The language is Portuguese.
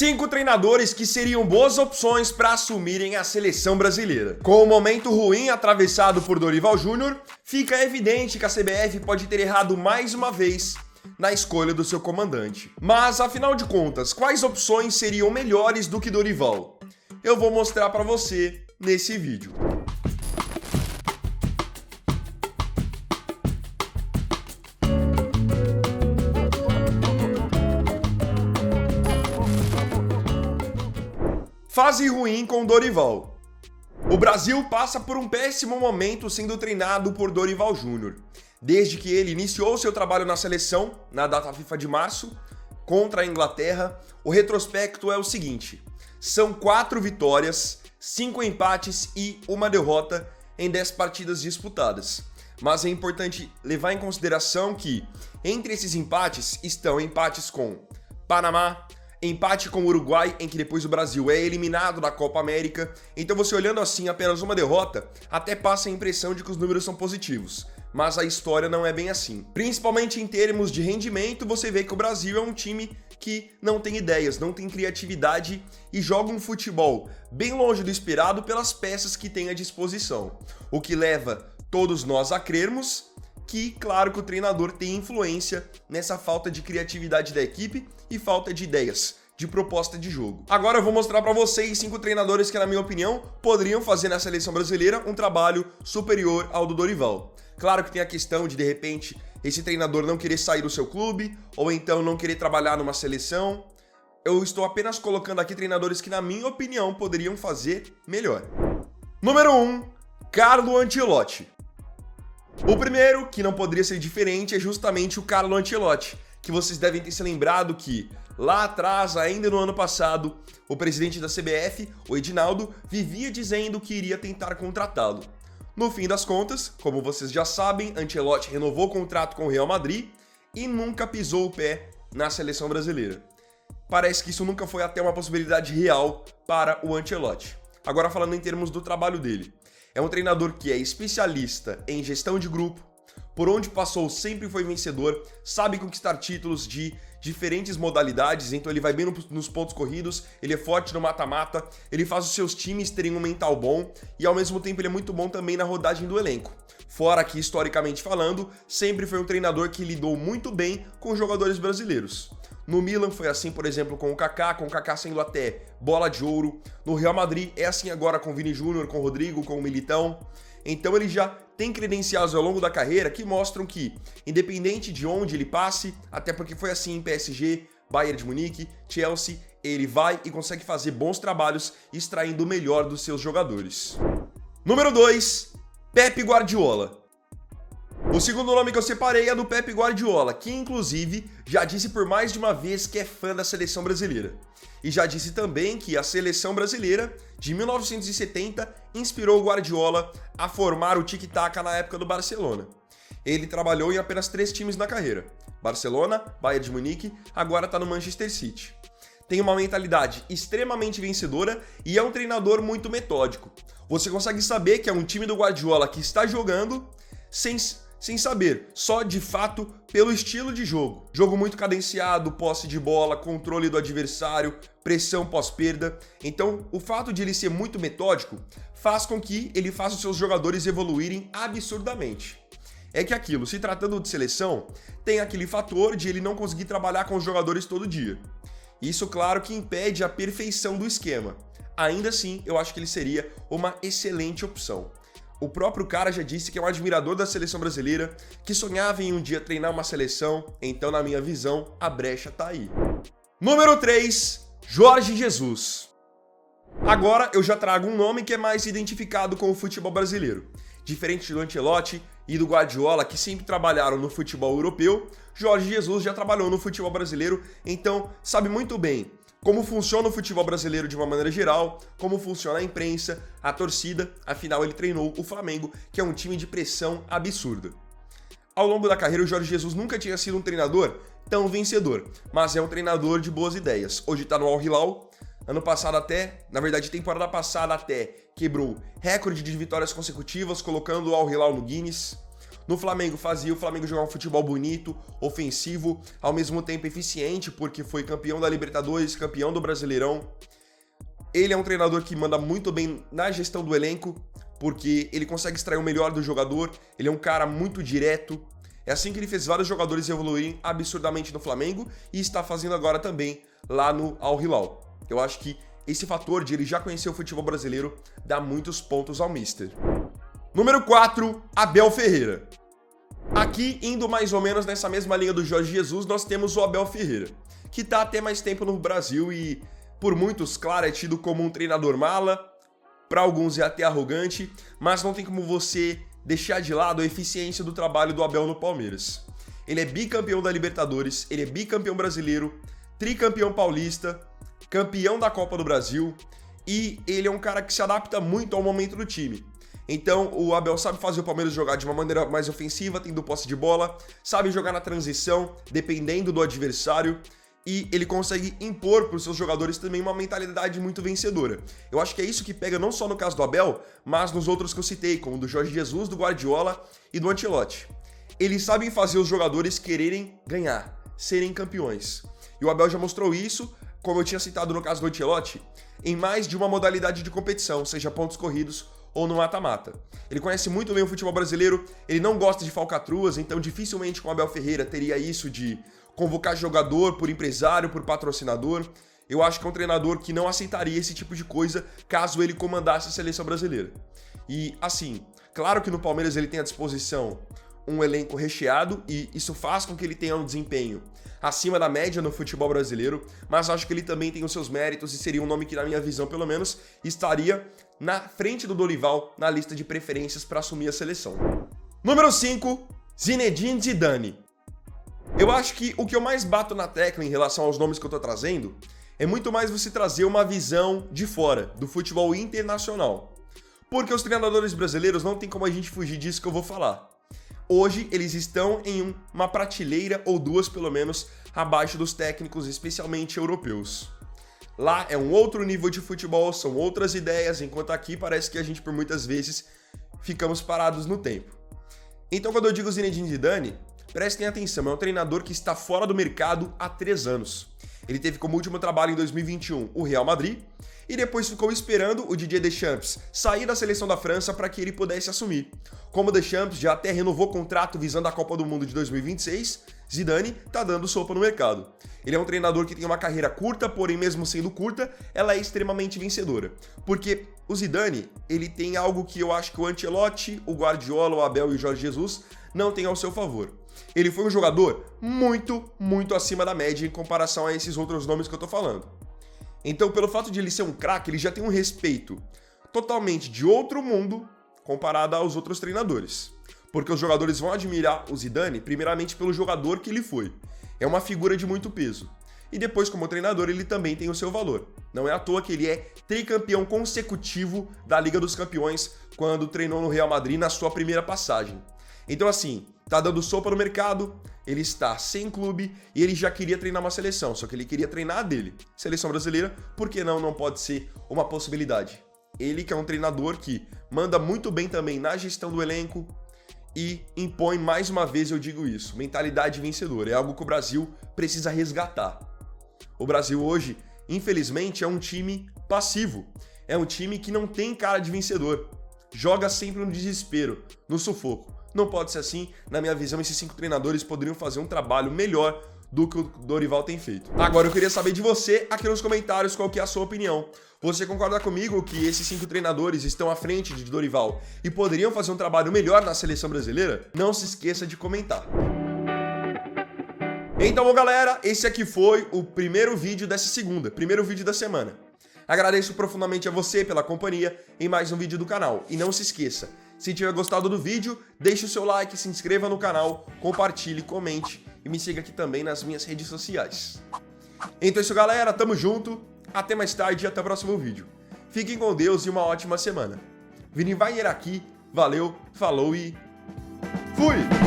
5 treinadores que seriam boas opções para assumirem a seleção brasileira. Com o momento ruim atravessado por Dorival Júnior, fica evidente que a CBF pode ter errado mais uma vez na escolha do seu comandante. Mas, afinal de contas, quais opções seriam melhores do que Dorival? Eu vou mostrar para você nesse vídeo. Fase ruim com Dorival. O Brasil passa por um péssimo momento sendo treinado por Dorival Júnior. Desde que ele iniciou seu trabalho na seleção, na data FIFA de março, contra a Inglaterra, o retrospecto é o seguinte: são 4 vitórias, 5 empates e 1 derrota em 10 partidas disputadas. Mas é importante levar em consideração que, entre esses empates, estão empates com Panamá, empate com o Uruguai, em que depois o Brasil é eliminado da Copa América. Então você olhando assim apenas uma derrota, até passa a impressão de que os números são positivos. Mas a história não é bem assim. Principalmente em termos de rendimento, você vê que o Brasil é um time que não tem ideias, não tem criatividade e joga um futebol bem longe do esperado pelas peças que tem à disposição. O que leva todos nós a crermos que, claro, que o treinador tem influência nessa falta de criatividade da equipe e falta de ideias, de proposta de jogo. Agora eu vou mostrar para vocês 5 treinadores que, na minha opinião, poderiam fazer na seleção brasileira um trabalho superior ao do Dorival. Claro que tem a questão de repente, esse treinador não querer sair do seu clube, ou então não querer trabalhar numa seleção. Eu estou apenas colocando aqui treinadores que, na minha opinião, poderiam fazer melhor. Número 1, Carlo Ancelotti. O primeiro, que não poderia ser diferente, é justamente o Carlo Ancelotti, que vocês devem ter se lembrado que, lá atrás, ainda no ano passado, o presidente da CBF, o Edinaldo, vivia dizendo que iria tentar contratá-lo. No fim das contas, como vocês já sabem, Ancelotti renovou o contrato com o Real Madrid e nunca pisou o pé na seleção brasileira. Parece que isso nunca foi até uma possibilidade real para o Ancelotti. Agora falando em termos do trabalho dele. É um treinador que é especialista em gestão de grupo, por onde passou sempre foi vencedor, sabe conquistar títulos de diferentes modalidades, então ele vai bem nos pontos corridos, ele é forte no mata-mata, ele faz os seus times terem um mental bom e ao mesmo tempo ele é muito bom também na rodagem do elenco. Fora que, historicamente falando, sempre foi um treinador que lidou muito bem com jogadores brasileiros. No Milan foi assim, por exemplo, com o Kaká sendo até bola de ouro. No Real Madrid é assim agora com o Vini Júnior, com o Rodrigo, com o Militão. Então ele já tem credenciais ao longo da carreira que mostram que, independente de onde ele passe, até porque foi assim em PSG, Bayern de Munique, Chelsea, ele vai e consegue fazer bons trabalhos extraindo o melhor dos seus jogadores. Número 2, Pep Guardiola. O segundo nome que eu separei é do Pep Guardiola, que inclusive já disse por mais de uma vez que é fã da seleção brasileira. E já disse também que a seleção brasileira de 1970 inspirou o Guardiola a formar o tic-tac na época do Barcelona. Ele trabalhou em apenas 3 times na carreira: Barcelona, Bayern de Munique, agora está no Manchester City. Tem uma mentalidade extremamente vencedora e é um treinador muito metódico. Você consegue saber que é um time do Guardiola que está jogando sem saber, só de fato pelo estilo de jogo. Jogo muito cadenciado, posse de bola, controle do adversário, pressão pós-perda. Então, o fato de ele ser muito metódico faz com que ele faça os seus jogadores evoluírem absurdamente. É que aquilo, se tratando de seleção, tem aquele fator de ele não conseguir trabalhar com os jogadores todo dia. Isso, claro, que impede a perfeição do esquema. Ainda assim, eu acho que ele seria uma excelente opção. O próprio cara já disse que é um admirador da seleção brasileira, que sonhava em um dia treinar uma seleção, então na minha visão, a brecha tá aí. Número 3, Jorge Jesus. Agora eu já trago um nome que é mais identificado com o futebol brasileiro. Diferente do Ancelotti e do Guardiola, que sempre trabalharam no futebol europeu, Jorge Jesus já trabalhou no futebol brasileiro, então sabe muito bem como funciona o futebol brasileiro de uma maneira geral, como funciona a imprensa, a torcida, afinal ele treinou o Flamengo, que é um time de pressão absurda. Ao longo da carreira, o Jorge Jesus nunca tinha sido um treinador tão vencedor, mas é um treinador de boas ideias. Hoje está no Al Hilal, ano passado até, na verdade temporada passada até, quebrou recorde de vitórias consecutivas, colocando o Al Hilal no Guinness. no Flamengo fazia o Flamengo jogar um futebol bonito, ofensivo, ao mesmo tempo eficiente, porque foi campeão da Libertadores, campeão do Brasileirão. Ele é um treinador que manda muito bem na gestão do elenco, porque ele consegue extrair o melhor do jogador, ele é um cara muito direto. É assim que ele fez vários jogadores evoluírem absurdamente no Flamengo e está fazendo agora também lá no Al Hilal. Eu acho que esse fator de ele já conhecer o futebol brasileiro dá muitos pontos ao Mister. Número 4, Abel Ferreira. Aqui, indo mais ou menos nessa mesma linha do Jorge Jesus, nós temos o Abel Ferreira, que está até mais tempo no Brasil e, por muitos, claro, é tido como um treinador mala, para alguns é até arrogante, mas não tem como você deixar de lado a eficiência do trabalho do Abel no Palmeiras. Ele é bicampeão da Libertadores, ele é bicampeão brasileiro, tricampeão paulista, campeão da Copa do Brasil e ele é um cara que se adapta muito ao momento do time. Então o Abel sabe fazer o Palmeiras jogar de uma maneira mais ofensiva, tendo posse de bola, sabe jogar na transição, dependendo do adversário, e ele consegue impor para os seus jogadores também uma mentalidade muito vencedora. Eu acho que é isso que pega não só no caso do Abel, mas nos outros que eu citei, como do Jorge Jesus, do Guardiola e do Ancelotti. Eles sabem fazer os jogadores quererem ganhar, serem campeões. E o Abel já mostrou isso, como eu tinha citado no caso do Ancelotti, em mais de uma modalidade de competição, seja pontos corridos ou no mata-mata. Ele conhece muito bem o futebol brasileiro, ele não gosta de falcatruas, então dificilmente com o Abel Ferreira teria isso de convocar jogador por empresário, por patrocinador. Eu acho que é um treinador que não aceitaria esse tipo de coisa caso ele comandasse a seleção brasileira. E assim, claro que no Palmeiras ele tem à disposição um elenco recheado e isso faz com que ele tenha um desempenho acima da média no futebol brasileiro, mas acho que ele também tem os seus méritos e seria um nome que, na minha visão, pelo menos, estaria na frente do Dorival na lista de preferências para assumir a seleção. Número 5, Zinedine Zidane. Eu acho que o que eu mais bato na tecla em relação aos nomes que eu tô trazendo é muito mais você trazer uma visão de fora, do futebol internacional. Porque os treinadores brasileiros não tem como a gente fugir disso que eu vou falar. Hoje, eles estão em uma prateleira ou duas, pelo menos, abaixo dos técnicos, especialmente europeus. Lá é um outro nível de futebol, são outras ideias, enquanto aqui parece que a gente, por muitas vezes, ficamos parados no tempo. Então, quando eu digo Zinedine Zidane, prestem atenção, é um treinador que está fora do mercado há 3 anos. Ele teve como último trabalho em 2021 o Real Madrid, e depois ficou esperando o Didier Deschamps sair da seleção da França para que ele pudesse assumir. Como Deschamps já até renovou o contrato visando a Copa do Mundo de 2026, Zidane tá dando sopa no mercado. Ele é um treinador que tem uma carreira curta, porém mesmo sendo curta, ela é extremamente vencedora. Porque o Zidane, ele tem algo que eu acho que o Ancelotti, o Guardiola, o Abel e o Jorge Jesus não têm ao seu favor. Ele foi um jogador muito acima da média em comparação a esses outros nomes que eu tô falando. Então, pelo fato de ele ser um craque, ele já tem um respeito totalmente de outro mundo comparado aos outros treinadores. Porque os jogadores vão admirar o Zidane, primeiramente pelo jogador que ele foi. É uma figura de muito peso. E depois, como treinador, ele também tem o seu valor. Não é à toa que ele é tricampeão consecutivo da Liga dos Campeões quando treinou no Real Madrid na sua primeira passagem. Então, assim, tá dando sopa no mercado, ele está sem clube e ele já queria treinar uma seleção, só que ele queria treinar a dele. Seleção brasileira, por que não pode ser uma possibilidade? Ele que é um treinador que manda muito bem também na gestão do elenco e impõe, mais uma vez eu digo isso, mentalidade vencedora. É algo que o Brasil precisa resgatar. O Brasil hoje, infelizmente, é um time passivo. É um time que não tem cara de vencedor. Joga sempre no desespero, no sufoco. Não pode ser assim. Na minha visão, esses 5 treinadores poderiam fazer um trabalho melhor do que o Dorival tem feito. Agora, eu queria saber de você aqui nos comentários qual que é a sua opinião. Você concorda comigo que esses 5 treinadores estão à frente de Dorival e poderiam fazer um trabalho melhor na seleção brasileira? Não se esqueça de comentar. Então, bom, galera, esse aqui foi o primeiro vídeo dessa segunda, primeiro vídeo da semana. Agradeço profundamente a você pela companhia em mais um vídeo do canal. E não se esqueça, se tiver gostado do vídeo, deixe o seu like, se inscreva no canal, compartilhe, comente e me siga aqui também nas minhas redes sociais. Então é isso, galera, tamo junto, até mais tarde e até o próximo vídeo. Fiquem com Deus e uma ótima semana. Vini Wagner aqui, valeu, falou e fui!